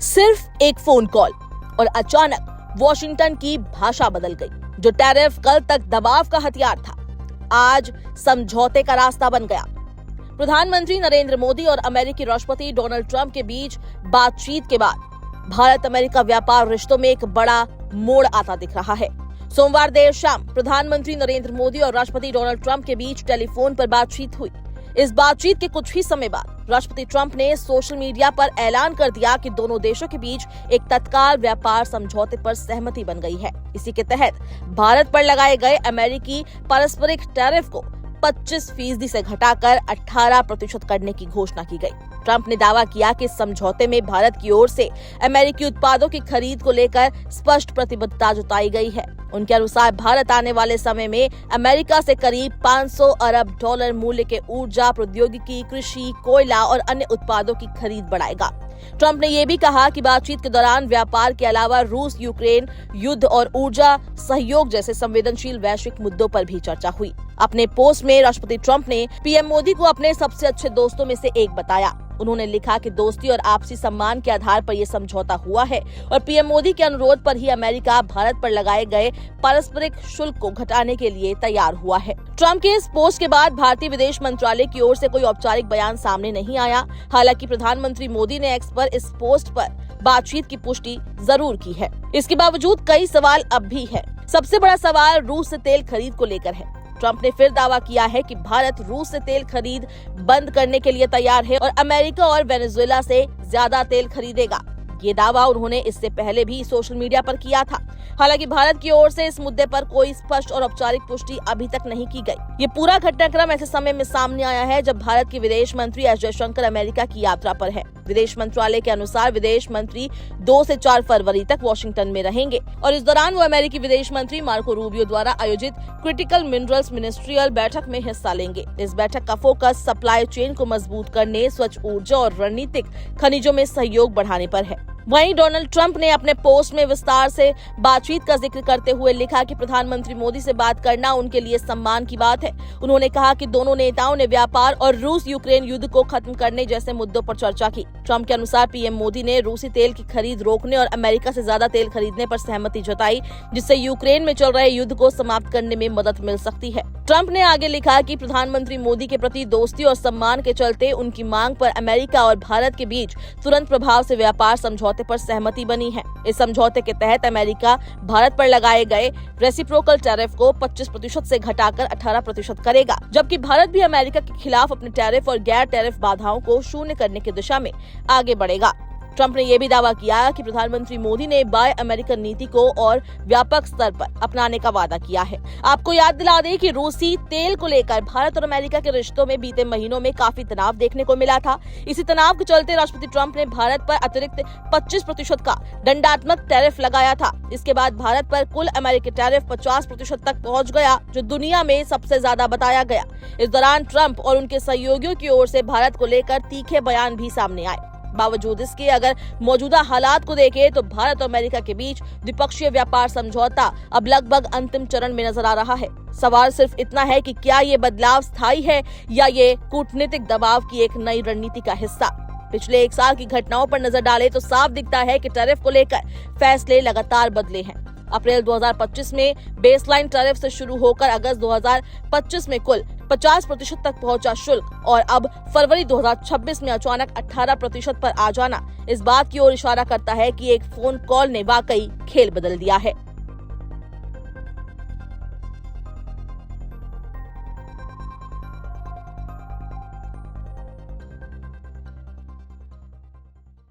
सिर्फ एक phone call और अचानक वॉशिंगटन की भाषा बदल गई। जो टैरिफ कल तक दबाव का हथियार था, आज समझौते का रास्ता बन गया। प्रधानमंत्री नरेंद्र मोदी और अमेरिकी राष्ट्रपति डोनाल्ड ट्रंप के बीच बातचीत के बाद भारत अमेरिका व्यापार रिश्तों में एक बड़ा मोड़ आता दिख रहा है। सोमवार देर शाम प्रधानमंत्री नरेंद्र मोदी और राष्ट्रपति डोनाल्ड ट्रंप के बीच टेलीफोन पर बातचीत हुई। इस बातचीत के कुछ ही समय बाद राष्ट्रपति ट्रंप ने सोशल मीडिया पर ऐलान कर दिया कि दोनों देशों के बीच एक तत्काल व्यापार समझौते पर सहमति बन गई है। इसी के तहत भारत पर लगाए गए अमेरिकी पारस्परिक टैरिफ को 25% से घटाकर 18% करने की घोषणा की गई। ट्रंप ने दावा किया कि इस समझौते में भारत की ओर से अमेरिकी उत्पादों की खरीद को लेकर स्पष्ट प्रतिबद्धता जताई गई है। उनके अनुसार भारत आने वाले समय में अमेरिका से करीब 500 अरब डॉलर मूल्य के ऊर्जा, प्रौद्योगिकी, कृषि, कोयला और अन्य उत्पादों की खरीद बढ़ाएगा। ट्रंप ने यह भी कहा कि बातचीत के दौरान व्यापार के अलावा रूस यूक्रेन युद्ध और ऊर्जा सहयोग जैसे संवेदनशील वैश्विक मुद्दों पर भी चर्चा हुई। अपने पोस्ट में राष्ट्रपति ट्रंप ने पीएम मोदी को अपने सबसे अच्छे दोस्तों में से एक बताया। उन्होंने लिखा कि दोस्ती और आपसी सम्मान के आधार पर यह समझौता हुआ है और पीएम मोदी के अनुरोध पर ही अमेरिका भारत पर लगाए गए पारस्परिक शुल्क को घटाने के लिए तैयार हुआ है। ट्रंप के इस पोस्ट के बाद भारतीय विदेश मंत्रालय की ओर से कोई औपचारिक बयान सामने नहीं आया। हालांकि प्रधानमंत्री मोदी ने एक्स पर इस पोस्ट पर बातचीत की पुष्टि जरूर की है। इसके बावजूद कई सवाल अब भी है। सबसे बड़ा सवाल रूस से तेल खरीद को लेकर है। ट्रंप ने फिर दावा किया है कि भारत रूस से तेल खरीद बंद करने के लिए तैयार है और अमेरिका और वेनेजुएला से ज्यादा तेल खरीदेगा। ये दावा उन्होंने इससे पहले भी सोशल मीडिया पर किया था। हालांकि भारत की ओर से इस मुद्दे पर कोई स्पष्ट और औपचारिक पुष्टि अभी तक नहीं की गई। ये पूरा घटनाक्रम ऐसे समय में सामने आया है जब भारत के विदेश मंत्री एस जयशंकर अमेरिका की यात्रा पर है। विदेश मंत्रालय के अनुसार विदेश मंत्री 2 से 4 फरवरी तक वॉशिंगटन में रहेंगे और इस दौरान वो अमेरिकी विदेश मंत्री मार्को रूबियो द्वारा आयोजित क्रिटिकल मिनरल्स मिनिस्ट्रियल बैठक में हिस्सा लेंगे। इस बैठक का फोकस सप्लाई चेन को मजबूत करने, स्वच्छ ऊर्जा और रणनीतिक खनिजों में सहयोग बढ़ाने पर है। वहीं डोनाल्ड ट्रंप ने अपने पोस्ट में विस्तार से बातचीत का जिक्र करते हुए लिखा कि प्रधानमंत्री मोदी से बात करना उनके लिए सम्मान की बात है। उन्होंने कहा कि दोनों नेताओं ने व्यापार और रूस यूक्रेन युद्ध को खत्म करने जैसे मुद्दों पर चर्चा की। ट्रंप के अनुसार पीएम मोदी ने रूसी तेल की खरीद रोकने और अमेरिका से ज्यादा तेल खरीदने पर सहमति जताई, जिससे यूक्रेन में चल रहे युद्ध को समाप्त करने में मदद मिल सकती है। ट्रंप ने आगे लिखा कि प्रधानमंत्री मोदी के प्रति दोस्ती और सम्मान के चलते उनकी मांग पर अमेरिका और भारत के बीच तुरंत प्रभाव से व्यापार समझौते पर सहमति बनी है। इस समझौते के तहत अमेरिका भारत पर लगाए गए रेसिप्रोकल टैरिफ को 25% से घटाकर 18% करेगा, जबकि भारत भी अमेरिका के खिलाफ अपने टैरिफ और गैर टैरिफ बाधाओं को शून्य करने की दिशा में आगे बढ़ेगा। ट्रंप ने यह भी दावा किया कि प्रधानमंत्री मोदी ने बाय अमेरिकन नीति को और व्यापक स्तर पर अपनाने का वादा किया है। आपको याद दिला दें कि रूसी तेल को लेकर भारत और अमेरिका के रिश्तों में बीते महीनों में काफी तनाव देखने को मिला था। इसी तनाव के चलते राष्ट्रपति ट्रंप ने भारत पर अतिरिक्त 25% का दंडात्मक टैरिफ लगाया था। इसके बाद भारत पर कुल अमेरिकी टैरिफ 50% तक पहुंच गया, जो दुनिया में सबसे ज्यादा बताया गया। इस दौरान ट्रंप और उनके सहयोगियों की ओर से भारत को लेकर तीखे बयान भी सामने आए। बावजूद इसके अगर मौजूदा हालात को देखें तो भारत और अमेरिका के बीच द्विपक्षीय व्यापार समझौता अब लगभग अंतिम चरण में नजर आ रहा है। सवाल सिर्फ इतना है कि क्या ये बदलाव स्थायी है या ये कूटनीतिक दबाव की एक नई रणनीति का हिस्सा। पिछले 1 साल की घटनाओं पर नजर डालें तो साफ दिखता है कि टैरिफ को लेकर फैसले लगातार बदले हैं। अप्रैल 2025 में बेसलाइन टैरिफ से शुरू होकर अगस्त 2025 में कुल 50% तक पहुंचा शुल्क और अब फरवरी 2026 में अचानक 18% पर आ जाना इस बात की ओर इशारा करता है कि एक फोन कॉल ने वाकई खेल बदल दिया है।